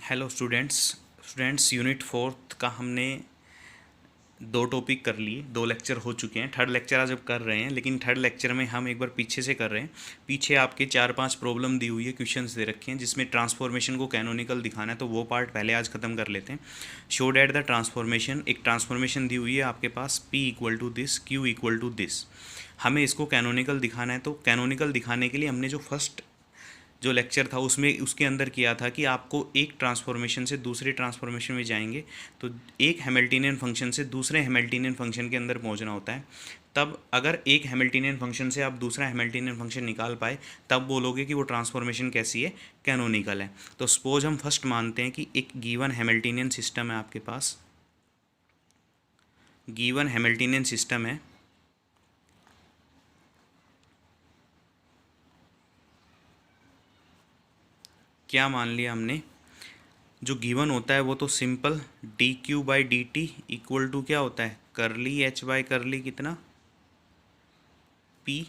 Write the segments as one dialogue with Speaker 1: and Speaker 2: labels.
Speaker 1: Hello students unit fourth का हमने दो टॉपिक कर लिए, दो लेक्चर हो चुके हैं। थर्ड लेक्चर आज अब कर रहे हैं, लेकिन थर्ड लेक्चर में हम एक बार पीछे से कर रहे हैं। पीछे आपके 4-5 प्रॉब्लम दी हुई है, क्वेश्चंस दे रखे हैं जिसमें ट्रांसफॉर्मेशन को कैनोनिकल दिखाना है, तो वो पार्ट पहले आज ख़त्म कर लेते हैं। शो डैट द ट्रांसफॉर्मेशन, एक ट्रांसफॉर्मेशन दी हुई है आपके पास, P equal to this, Q equal to this. हमें इसको कैनोनिकल दिखाना है, तो कैनोनिकल दिखाने के लिए हमने जो लेक्चर था उसमें उसके अंदर किया था कि आपको एक ट्रांसफॉर्मेशन से दूसरे ट्रांसफॉर्मेशन में जाएंगे तो एक हैमिल्टनियन फंक्शन से दूसरे हैमिल्टनियन फंक्शन के अंदर पहुंचना होता है। तब अगर एक हैमिल्टनियन फंक्शन से आप दूसरा हैमिल्टनियन फंक्शन निकाल पाए तब बोलोगे कि वो ट्रांसफॉर्मेशन कैसी है, कैनोनिकल है। तो सपोज हम फर्स्ट मानते हैं कि एक गिवन हैमिल्टनियन सिस्टम है आपके पास, गिवन हैमिल्टनियन सिस्टम है। क्या मान लिया हमने, जो गिवन होता है वो तो simple d Q by D T equal to क्या होता है, करली एच बाई करली कितना पी,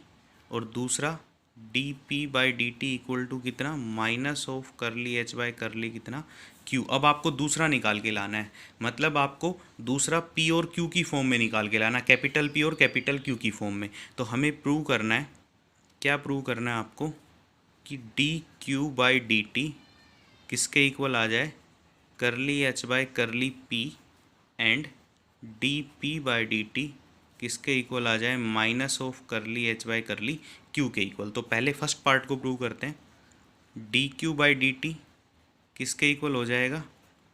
Speaker 1: और दूसरा d P by D T equal to कितना minus of curly H by curly कितना क्यू। अब आपको दूसरा निकाल के लाना है, मतलब आपको दूसरा पी और क्यू की फॉर्म में निकाल के लाना, कैपिटल पी और कैपिटल क्यू की फॉर्म में। तो हमें प्रूव करना है, क्या प्रूव करना है आपको, कि D Q by D T किसके इक्वल आ जाए, करली H by curly P, and D P by D T किसके इक्वल आ जाए, minus of curly H by curly Q के इक्वल। तो पहले फर्स्ट पार्ट को प्रूव करते हैं। D Q by D T किसके इक्वल हो जाएगा,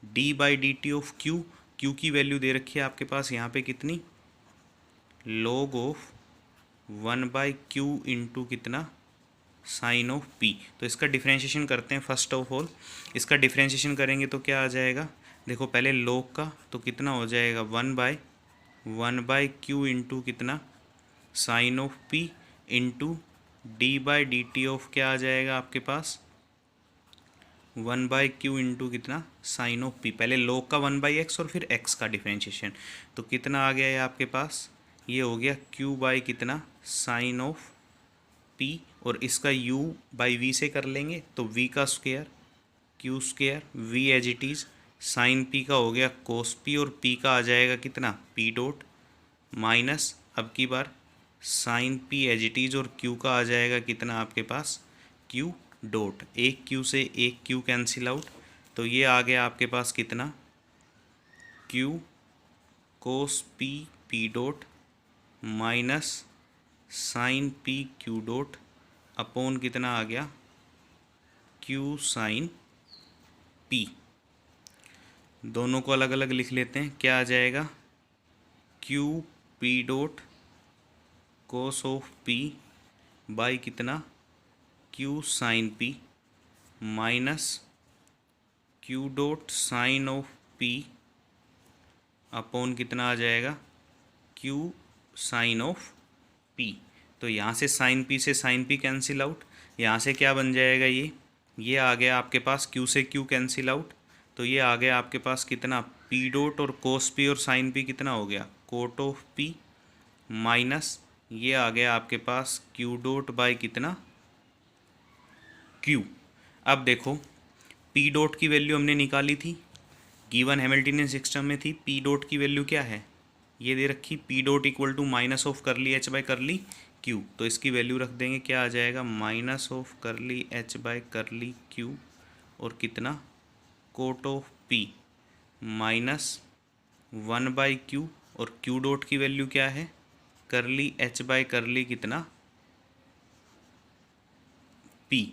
Speaker 1: D by D T of Q, q की वैल्यू दे रखी है आपके पास यहाँ पे कितनी, लॉग ऑफ 1/q इंटू कितना साइन ऑफ पी। तो इसका डिफ्रेंशिएशन करते हैं। फर्स्ट ऑफ ऑल इसका डिफ्रेंशिएशन करेंगे तो क्या आ जाएगा, देखो पहले लॉग का तो कितना हो जाएगा 1/q इंटू कितना sine of p into d by D T of क्या आ जाएगा आपके पास 1/q इंटू कितना साइन ऑफ पी। पहले लॉग का 1/x और फिर x का डिफ्रेंशिएशन, तो कितना आ गया है आपके पास, ये हो गया q बाई कितना साइन ऑफ p, और इसका u बाई v से कर लेंगे तो v का square q square, v as it is, sine p का हो गया कोस p, और p का आ जाएगा कितना p डॉट, माइनस अब की बार sine p as it is, और q का आ जाएगा कितना आपके पास q डॉट, एक q से एक q कैंसिल आउट, तो ये आ गया आपके पास कितना q cos p p dot minus sine p q dot upon कितना आ गया q साइन p। दोनों को अलग अलग लिख लेते हैं, क्या आ जाएगा q p dot cos of p by कितना q sine p minus q dot sine of p upon कितना आ जाएगा q साइन ऑफ p। तो यहाँ से साइन p से साइन p कैंसिल आउट, यहाँ से क्या बन जाएगा, ये आ गया आपके पास q से q कैंसिल आउट, तो ये आ गया आपके पास कितना p डॉट, और कोस p और साइन p कितना हो गया कोट ऑफ p, माइनस ये आ गया आपके पास q डॉट बाई कितना q। अब देखो p डॉट की वैल्यू हमने निकाली थी, गिवन हैमिल्टनियन सिस्टम में थी, p डॉट की वैल्यू क्या है, ये दे रखी p dot equal to minus of curly h by curly q। तो इसकी वैल्यू रख देंगे, क्या आ जाएगा minus of curly h by curly q, और कितना coat of p minus 1/q, और q डॉट की वैल्यू क्या है करली h बाई करली कितना p।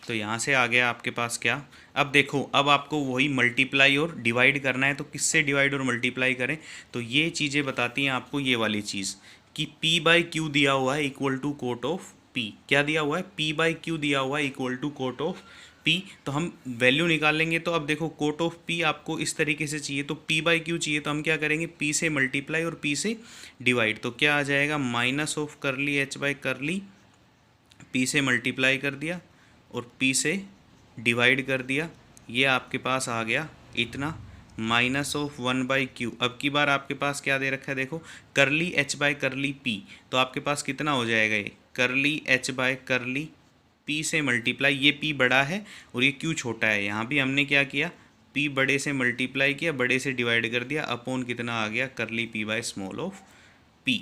Speaker 1: तो यहाँ से आ गया आपके पास क्या, अब देखो अब आपको वही मल्टीप्लाई और डिवाइड करना है, तो किससे डिवाइड और मल्टीप्लाई करें, तो ये चीज़ें बताती हैं आपको ये वाली चीज़ कि p बाई क्यू दिया हुआ है equal to cot of p। क्या दिया हुआ है, p बाई क्यू दिया हुआ है equal to cot of p। तो हम वैल्यू निकाल लेंगे, तो अब देखो कोट ऑफ p आपको इस तरीके से चाहिए, तो p बाई क्यू चाहिए, तो हम क्या करेंगे p से मल्टीप्लाई और p से डिवाइड, तो क्या आ जाएगा minus of curly h by करली p से मल्टीप्लाई कर दिया और p से डिवाइड कर दिया, ये आपके पास आ गया इतना माइनस ऑफ 1/q। अब की बार आपके पास क्या दे रखा है, देखो करली h बाय करली p, तो आपके पास कितना हो जाएगा, ये करली h बाय करली p से मल्टीप्लाई, ये p बड़ा है और ये q छोटा है, यहाँ भी हमने क्या किया पी बड़े से मल्टीप्लाई किया, बड़े से डिवाइड कर दिया, अपॉन कितना आ गया, curly p by small of p.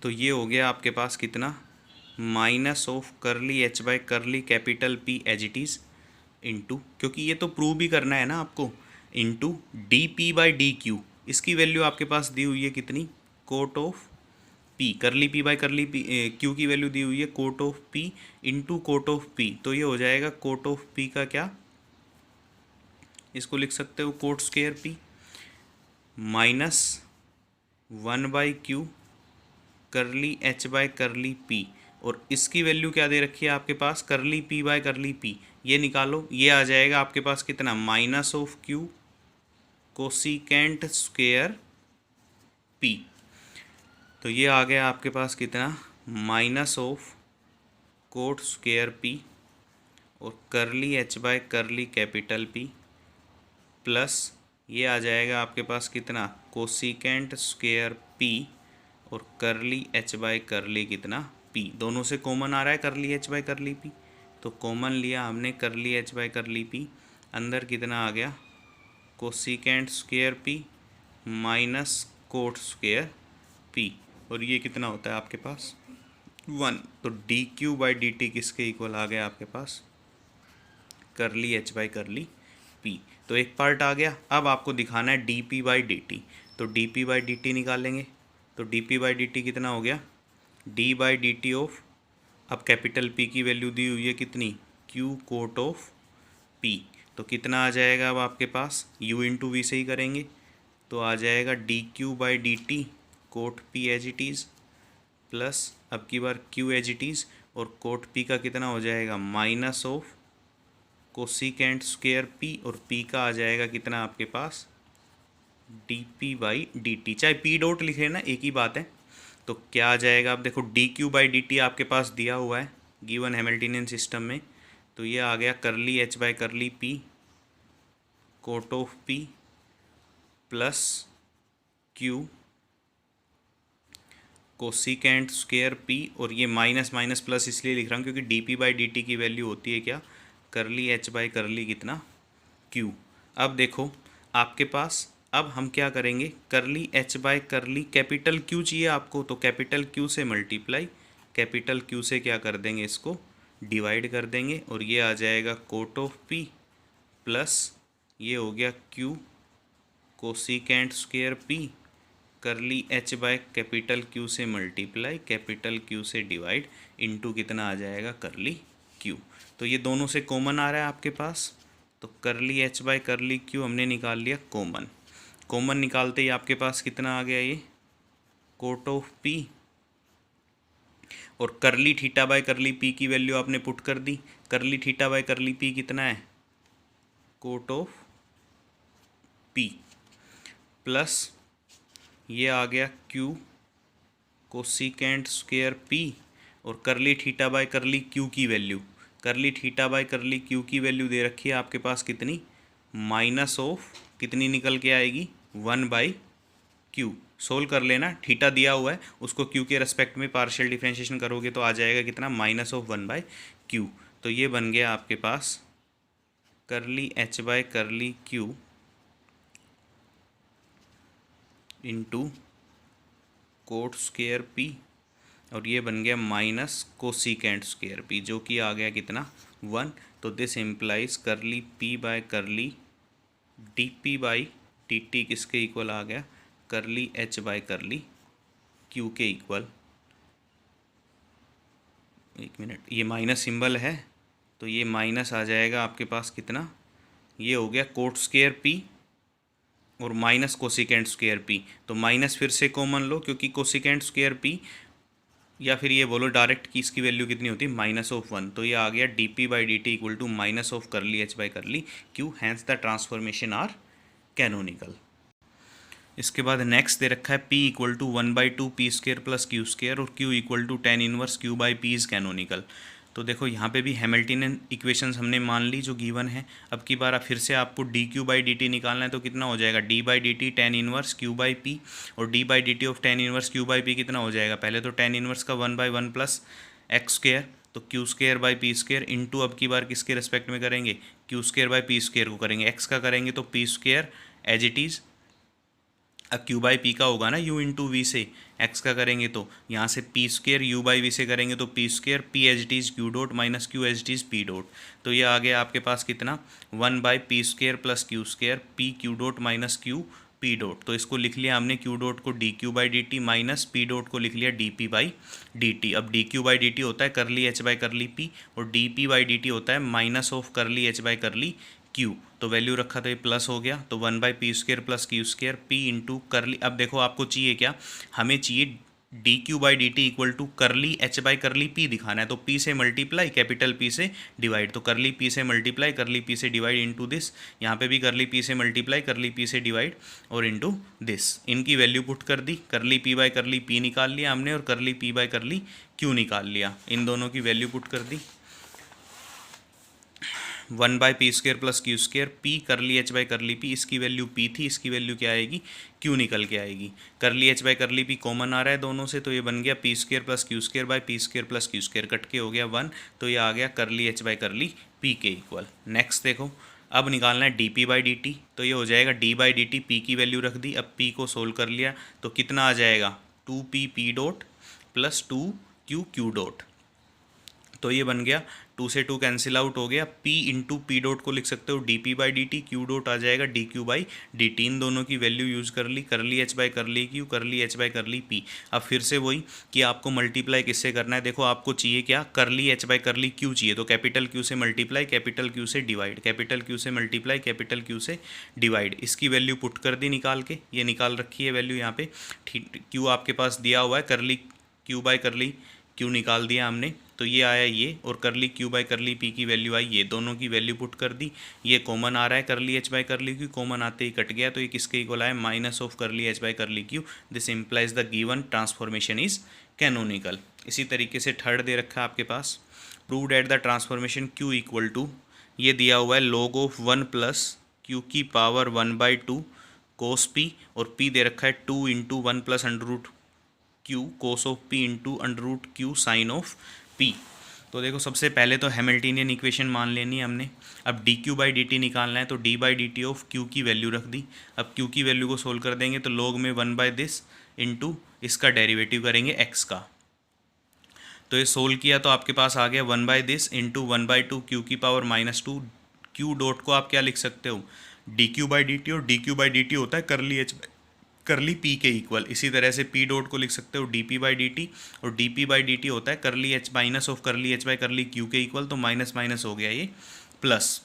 Speaker 1: तो ये हो गया आपके पास कितना, minus of curly h by curly capital P as it is, into, क्योंकि ये तो प्रूव भी करना है ना आपको, into d P by d q. इसकी वैल्यू आपके पास दी हुई है कितनी, cot of p, curly p by curly p q की वैल्यू दी हुई है cot of p into coat of p. तो ये हो जाएगा कोट ऑफ पी का क्या, इसको लिख सकते हो coat square P minus 1/q करली एच बाय करली पी, और इसकी वैल्यू क्या दे रखी है आपके पास, करली पी बाय करली पी, ये निकालो, ये आ जाएगा आपके पास कितना, minus of q cosecant square P. तो ये आ गया आपके पास कितना, minus of coat square P और करली h by curly capital P, plus ये आ जाएगा आपके पास कितना, कोसिकेंट स्क्वायर पी और करली एच बाय करली कितना पी। दोनों से कॉमन आ रहा है करली एच बाय करली पी, तो कॉमन लिया हमने करली एच बाय करली पी, अंदर कितना आ गया, cosecant square P minus cot square P, और ये कितना होता है आपके पास 1। तो D Q by D T किसके इक्वल आ गया आपके पास, करली एच बाई करली पी। तो एक पार्ट आ गया। अब आपको दिखाना है D P by D T, तो D P by D T निकालेंगे। तो D P by D T कितना हो गया, D by D T of, अब कैपिटल पी की वैल्यू दी हुई है कितनी, क्यू कोट ऑफ पी, तो कितना आ जाएगा अब आपके पास, यू इंटू वी से ही करेंगे, तो आ जाएगा D Q by D T cot P as it is, plus अब की बार क्यू एज इट इज़, और कोट पी का कितना हो जाएगा, minus of cosecant square P, और पी का आ जाएगा कितना आपके पास, D P by D T, चाहे पी डॉट लिखे ना एक ही बात है। तो क्या आ जाएगा, आप देखो D Q by D T आपके पास दिया हुआ है गिवन हैमिल्टनियन सिस्टम में, तो ये आ गया curly H by curly p cot of p plus q cosecant square P, और ये माइनस माइनस प्लस इसलिए लिख रहा हूँ क्योंकि D P by D T की वैल्यू होती है क्या, करली एच बाई करली कितना क्यू। अब देखो आपके पास, अब हम क्या करेंगे, करली h by curly capital Q चाहिए आपको, तो कैपिटल क्यू से मल्टीप्लाई, कैपिटल क्यू से क्या कर देंगे, इसको डिवाइड कर देंगे, और ये आ जाएगा कोट ऑफ पी प्लस ये हो गया क्यू कोसिकेंट स्क्वायर पी, करली एच बाय कैपिटल क्यू से मल्टीप्लाई, कैपिटल क्यू से डिवाइड, इनटू कितना आ जाएगा, करली क्यू। तो ये दोनों से कॉमन आ रहा है आपके पास, तो करली एच बाय करली क्यू हमने निकाल लिया कॉमन। कॉमन निकालते ही आपके पास कितना आ गया, ये कोट ऑफ पी, और करली थीटा बाय करली पी की वैल्यू आपने पुट कर दी, करली थीटा बाय करली पी कितना है, कोट ऑफ पी, प्लस ये आ गया क्यू कोसिकेंट स्क्वायर पी, और करली थीटा बाय करली क्यू की वैल्यू, करली थीटा बाय करली क्यू की वैल्यू दे रखी है आपके पास कितनी, माइनस ऑफ कितनी निकल के आएगी, 1/q। सोल्व कर लेना, थीटा दिया हुआ है उसको q के रेस्पेक्ट में पार्शियल डिफरेंशिएशन करोगे तो आ जाएगा कितना, माइनस ऑफ 1/q। तो ये बन गया आपके पास करली एच बाय करली Q into coat square P, और ये बन गया माइनस कोसिकेंट स्क्वायर पी, जो कि आ गया कितना 1। तो दिस इम्प्लाइज करली पी बाय करली D P by D T किसके इक्वल आ गया, करली एच बाय करली क्यू के इक्वल। एक मिनट, ये माइनस सिंबल है तो ये माइनस आ जाएगा आपके पास कितना, ये हो गया कोट स्क्वायर पी और माइनस कोसिकेंट स्क्वायर पी, तो माइनस फिर से कॉमन लो क्योंकि कोसिकेंट स्क्वायर पी, या फिर ये बोलो डायरेक्ट कि इसकी वैल्यू कितनी होती है, माइनस ऑफ 1। तो ये आ गया D P by D T equal to minus of curly H by curly Q, hence the transformation are canonical. इसके बाद नेक्स्ट दे रखा है p equal to 1/2 P square plus Q square, और q equal to tan inverse q by P is canonical. तो देखो यहाँ पे भी हैमिल्टनियन इक्वेशंस हमने मान ली जो गिवन है। अब की बार फिर से आपको D Q by D T निकालना है, तो कितना हो जाएगा, D by D T tan inverse q by P, और D by D T of tan inverse q by P कितना हो जाएगा, पहले तो tan इनवर्स का 1/1 प्लस एक्स स्क्र, तो Q square by P square into अब की बार किसके रेस्पेक्ट में करेंगे, Q square by P square को करेंगे, एक्स का करेंगे तो p square as it is, अब क्यू बाई पी का होगा ना यू इंटू वी से, एक्स का करेंगे तो यहाँ से p square u by v से करेंगे तो p square p h d is q dot minus q h d is p dot. तो ये आ गया आपके पास कितना, 1/p² plus Q square p q dot minus q p dot. तो इसको लिख लिया हमने क्यू डॉट को D Q by D T minus P dot को लिख लिया D P by D T. अब D Q by D T होता है curly H by curly P और D P by D T होता है minus of curly H by curly Q. तो वैल्यू रखा तो ये प्लस हो गया, तो 1/p² plus Q square P into curly, अब देखो आपको चाहिए क्या, हमें चाहिए D Q by D T equal to curly H by curly p दिखाना है। तो पी से मल्टीप्लाई कैपिटल पी से डिवाइड, तो करली पी से मल्टीप्लाई करली पी से डिवाइड इंटू दिस, यहाँ पे भी करली पी से मल्टीप्लाई करली पी से डिवाइड और इंटू दिस। इनकी वैल्यू पुट कर दी, करली पी बाई करली पी निकाल लिया हमने और करली पी बाई करली क्यू निकाल लिया। इन दोनों की वैल्यू पुट कर दी, 1/p² plus Q square P करली एच बाई करली पी, इसकी वैल्यू पी थी, इसकी वैल्यू क्या आएगी, क्यू निकल के आएगी। Curly H by curly P common आ रहा है दोनों से, तो ये बन गया p² plus Q square by p² plus Q square, cut के हो गया 1, तो ये आ गया curly H by curly P के इक्वल। नेक्स्ट देखो, अब निकालना है D P by D T, तो ये हो जाएगा D by D T, P की वैल्यू रख दी, अब पी को सोल्व कर लिया तो कितना आ जाएगा 2p P dot plus 2q Q dot. तो ये बन गया 2 से 2 कैंसिल आउट हो गया, p इंटू पी डॉट को लिख सकते हो D P by D T, Q dot आ जाएगा D Q by D T. इन दोनों की वैल्यू यूज़ कर ली, curly H by curly Q curly H by curly P. अब फिर से वही कि आपको मल्टीप्लाई किससे करना है, देखो आपको चाहिए क्या, करली एच बाई करली क्यू चाहिए, तो कैपिटल क्यू से मल्टीप्लाई कैपिटल क्यू से डिवाइड, कैपिटल क्यू से मल्टीप्लाई कैपिटल क्यू से डिवाइड। इसकी वैल्यू पुट कर दी निकाल के, ये निकाल रखी है वैल्यू यहाँ पे, ठीक, क्यू आपके पास दिया हुआ है, करली क्यू बाई करली क्यू निकाल दिया हमने, तो ये आया ये, और करली क्यू बाई करली पी की वैल्यू आई ये, दोनों की वैल्यू पुट कर दी। ये कॉमन आ रहा है curly H by curly Q, common आते ही कट गया, तो ये किसके इक्वल आया, minus of curly H by curly Q. This implies the given transformation is canonical. इसी तरीके से थर्ड दे रखा है आपके पास, prove at the transformation Q equal to, ये दिया हुआ है log ऑफ 1 प्लस क्यू की पावर 1/2 कोस पी, और पी दे रखा है 2 into 1 plus under root Q cos of p into under root q sine of p. तो देखो सबसे पहले तो हैमिल्टनियन इक्वेशन मान लेनी है हमने। अब D Q by D T निकालना है, तो D by D T of Q की वैल्यू रख दी। अब क्यू की वैल्यू को सोल्व कर देंगे तो log में 1/this इंटू इसका डेरिवेटिव करेंगे एक्स का, तो ये सोल्व किया तो आपके पास आ गया 1/this इंटू 1/2 क्यू की पावर -2। क्यू डॉट को आप क्या लिख सकते हो, D Q by D T, और D Q by D T होता है करली एच करली पी के इक्वल। इसी तरह से पी डॉट को लिख सकते हो D P by D T, और D P by D T होता है curly H minus of curly H by curly Q के इक्वल, तो माइनस माइनस हो गया ये प्लस,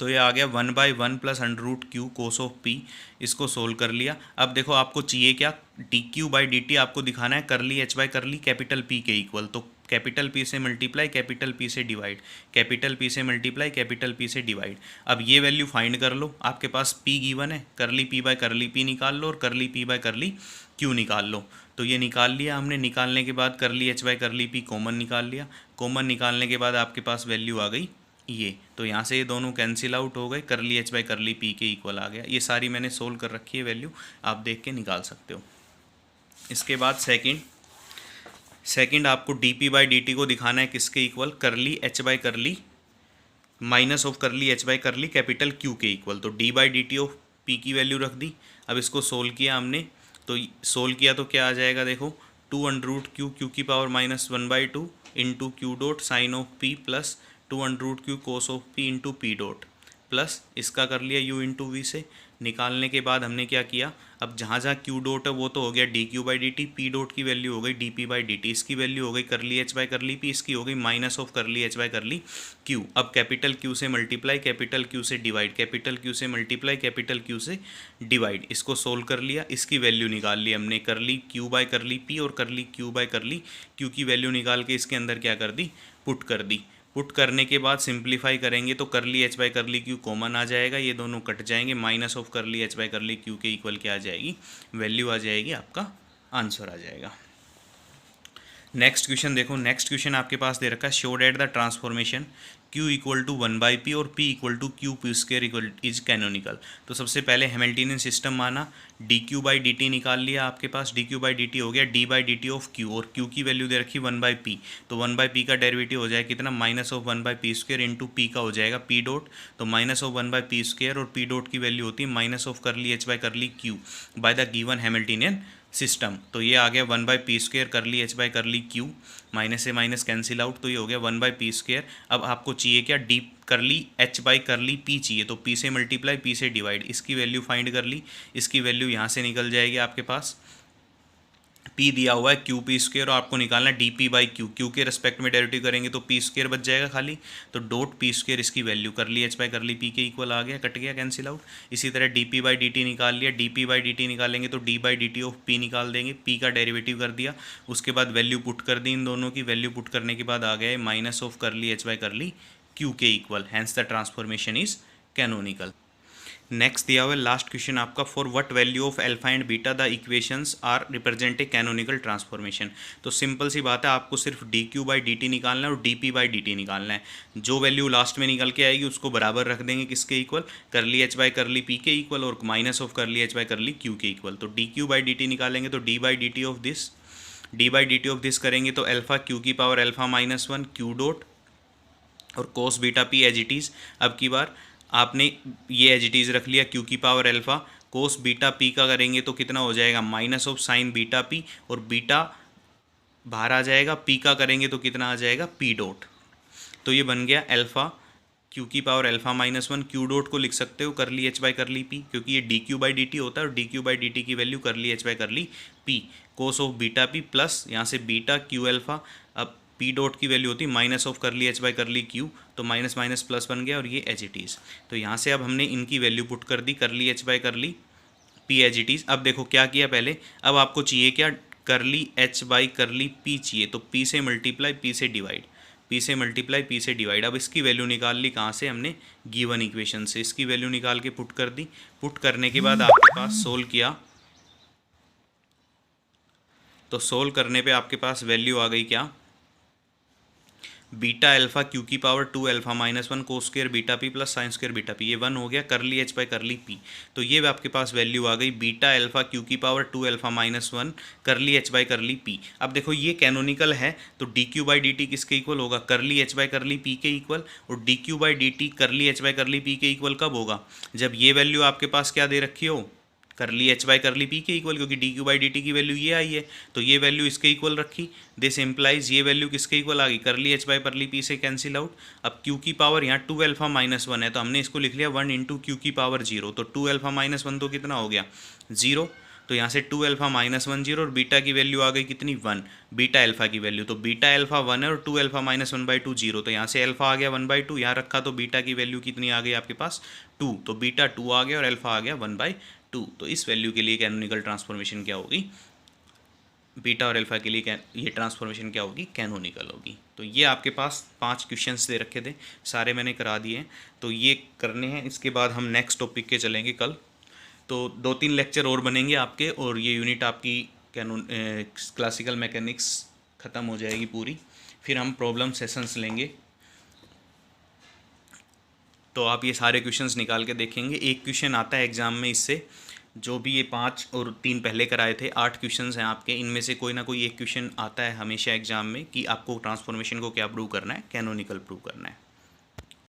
Speaker 1: तो ये आ गया 1/1 plus under root Q cos of P. इसको सोल्व कर लिया। अब देखो आपको चाहिए क्या, D Q by D T आपको दिखाना है curly H by curly capital P के इक्वल, तो कैपिटल पी से मल्टीप्लाई कैपिटल पी से डिवाइड, कैपिटल पी से मल्टीप्लाई कैपिटल पी से डिवाइड। अब ये वैल्यू फाइंड कर लो, आपके पास पी गिवन है, करली पी बाई करली पी निकाल लो और करली पी बाई करली क्यू निकाल लो। तो ये निकाल लिया हमने, निकालने के बाद करली H by curly P common निकाल लिया, कॉमन निकालने के बाद आपके पास वैल्यू आ गई ये, तो यहाँ से ये दोनों कैंसिल आउट हो गए, करली एच बाई करली पी के इक्वल आ गया। ये सारी मैंने सोल्व कर रखी है वैल्यू, आप देख के निकाल सकते हो। इसके बाद सेकंड आपको D P by D T को दिखाना है किसके equal, curly H by curly minus of curly H by curly capital Q के इक्वल, तो D by D T of P की वैल्यू रख दी। अब इसको सोल्व किया हमने, तो सोल्व किया तो क्या आ जाएगा, देखो 2 अंडर रूट क्यू क्यू की power -1/2 into q dot sine of p plus 2 under root Q cos of p into p dot, plus इसका कर लिया यू इंटू वी से। निकालने के बाद हमने क्या किया, अब जहाँ जहाँ क्यू डॉट है वो तो हो गया D Q by D T, P dot की वैल्यू हो गई D P by D T, इसकी वैल्यू हो गई करली एच बाई करली पी, इसकी हो गई minus of curly H by curly Q. अब कैपिटल क्यू से मल्टीप्लाई कैपिटल क्यू से डिवाइड, कैपिटल क्यू से मल्टीप्लाई कैपिटल क्यू से डिवाइड, इसको सोल्व कर लिया, इसकी वैल्यू निकाल ली हमने, करली क्यू बाई करली पी और करली क्यू बाई करली क्यू की वैल्यू निकाल के इसके अंदर क्या कर दी, पुट कर दी। पुट करने के बाद सिंप्लीफाई करेंगे तो curly H by curly Q common आ जाएगा, ये दोनों कट जाएंगे, minus of curly H by curly Q के इक्वल क्या आ जाएगी, वैल्यू आ जाएगी, आपका आंसर आ जाएगा। नेक्स्ट क्वेश्चन देखो, नेक्स्ट क्वेश्चन आपके पास दे रखा है, show that the transformation Q equal to 1/p और P equal to q p square equal is canonical. तो सबसे पहले हैमिल्टनियन सिस्टम माना, dq/dt निकाल लिया आपके पास, dq/dt हो गया d/dt ऑफ q, और q की वैल्यू दे रखी 1/p, तो 1/p का डेरिवेटिव हो जाएगा कितना, minus of 1/p square into p का हो जाएगा p डॉट, तो माइनस ऑफ 1/p स्क्र और p डॉट की वैल्यू होती है minus of curly h by curly q by the given Hamiltonian system. तो ये आ गया 1/p स्क्र करली h by curly q, minus से माइनस कैंसिल आउट, तो ये हो गया 1/p स्क्र। अब आपको चाहिए क्या, डी करली h बाई करली p चाहिए, तो p से मल्टीप्लाई p से डिवाइड, इसकी वैल्यू फाइंड कर ली, इसकी वैल्यू यहाँ से निकल जाएगी आपके पास, p दिया हुआ है क्यू पी स्क्र और आपको निकालना है dp/q, q के रेस्पेक्ट में डेरिवेटिव करेंगे तो p स्क्र बच जाएगा खाली, तो डॉट p स्क्र इसकी वैल्यू कर ली h बाई कर ली p के इक्वल आ गया, कट गया कैंसिल आउट। इसी तरह dp/dt निकाल लिया, dp/dt निकालेंगे तो d/dt ऑफ p निकाल देंगे, p का डेरिवेटिव कर दिया, उसके बाद वैल्यू पुट कर दी, इन दोनों की वैल्यू पुट करने के बाद आ गया माइनस ऑफ कर ली h by curly q के equal, hence the transformation is canonical. Next दिया हुआ है लास्ट क्वेश्चन आपका, for what value of alpha and beta the equations are represent a canonical transformation. तो सिंपल सी बात है, आपको सिर्फ dq/dt निकालना है और dp/dt निकालना है, जो वैल्यू लास्ट में निकल के आएगी उसको बराबर रख देंगे किसके इक्वल, करली h बाई करली p के इक्वल और minus of curly h by curly q के इक्वल। तो dq/dt निकालेंगे तो d/dt of this, d/dt of this करेंगे तो अल्फा q की power alpha minus 1 q dot और cos beta P as it is. अब की बार आपने ये एज इट इज़ रख लिया, क्यू की पावर अल्फ़ा कोस बीटा पी का करेंगे तो कितना हो जाएगा, minus of sine beta P, और बीटा बाहर आ जाएगा, पी का करेंगे तो कितना आ जाएगा पी डॉट। तो ये बन गया अल्फ़ा क्यू की power alpha minus 1, Q dot को लिख सकते हो करली h बाई करली पी, क्योंकि ये dq/dt होता है और dq/dt की वैल्यू करली h by curly P, cos of beta P plus यहाँ से बीटा क्यू अल्फ़ा, अब पी डॉट की वैल्यू होती है minus of curly h by curly Q, तो माइनस माइनस प्लस बन गया और ये एज इट इज़। तो यहाँ से अब हमने इनकी वैल्यू पुट कर दी, curly h by curly p as it is. अब देखो क्या किया पहले, अब आपको चाहिए क्या, करली h बाई करली पी चाहिए, तो p से मल्टीप्लाई p से डिवाइड, p से मल्टीप्लाई p से डिवाइड। अब इसकी वैल्यू निकाल ली कहाँ से, हमने गिवन इक्वेशन से, इसकी वैल्यू निकाल के पुट कर दी। पुट करने के बाद आपके पास सोल्व किया, तो सोल्व करने पे आपके पास वैल्यू आ गई क्या, बीटा अल्फा क्यू की power 2 alpha minus 1 cos square beta P plus sine square beta P, ये 1 हो गया, करली h बाई करली पी। तो ये आपके पास वैल्यू आ गई बीटा अल्फा क्यू की पावर 2 अल्फा माइनस 1 करली h बाई करली पी। अब देखो ये कैनोनिकल है, तो dq/dt किसके इक्वल होगा, करली h बाई करली पी के इक्वल, और dq/dt करली h बाई करली पी के इक्वल कब होगा, जब ये वैल्यू आपके पास क्या दे रखी हो, करली h बाई करली पी के इक्वल, क्योंकि dq/dt की वैल्यू ये आई है, तो ये वैल्यू इसके इक्वल रखी, दिस इम्प्लाइज ये वैल्यू किसके इक्वल आ गई, करली h बाई करली पी से कैंसिल आउट। अब q की पावर यहाँ 2 अल्फा माइनस 1 है, तो हमने इसको लिख लिया 1 इंटू क्यू की पावर 0, तो 2 अल्फा माइनस 1 तो कितना हो गया 0, तो यहाँ से 2 अल्फा माइनस 1 0, और बीटा की वैल्यू आ गई कितनी 1, बीटा अल्फा की वैल्यू, तो बीटा अल्फा 1 है और 2 अल्फा माइनस 1/2 0, तो यहाँ से अल्फा आ गया 1/2, यहाँ रखा तो बीटा की वैल्यू कितनी आ गई आपके पास 2, तो बीटा 2 आ गया और अल्फा आ गया 1/2। तो इस वैल्यू के लिए कैनोनिकल ट्रांसफॉर्मेशन क्या होगी, बीटा और अल्फा के लिए ये ट्रांसफॉर्मेशन क्या होगी, कैनोनिकल होगी। तो ये आपके पास 5 क्वेश्चंस दे रखे थे, सारे मैंने करा दिए हैं, तो ये करने हैं, इसके बाद हम नेक्स्ट टॉपिक के चलेंगे कल। तो 2-3 लेक्चर और बनेंगे आपके, और ये यूनिट आपकी क्लासिकल मैकेनिक्स ख़त्म हो जाएगी पूरी, फिर हम प्रॉब्लम सेशंस लेंगे। तो आप ये सारे क्वेश्चंस निकाल के देखेंगे, एक क्वेश्चन आता है एग्ज़ाम में इससे, जो भी ये 5 और 3 पहले कराए थे 8 क्वेश्चंस हैं आपके, इनमें से कोई ना कोई एक क्वेश्चन आता है हमेशा एग्जाम में कि आपको ट्रांसफॉर्मेशन को क्या प्रूव करना है, कैनोनिकल प्रूव करना है।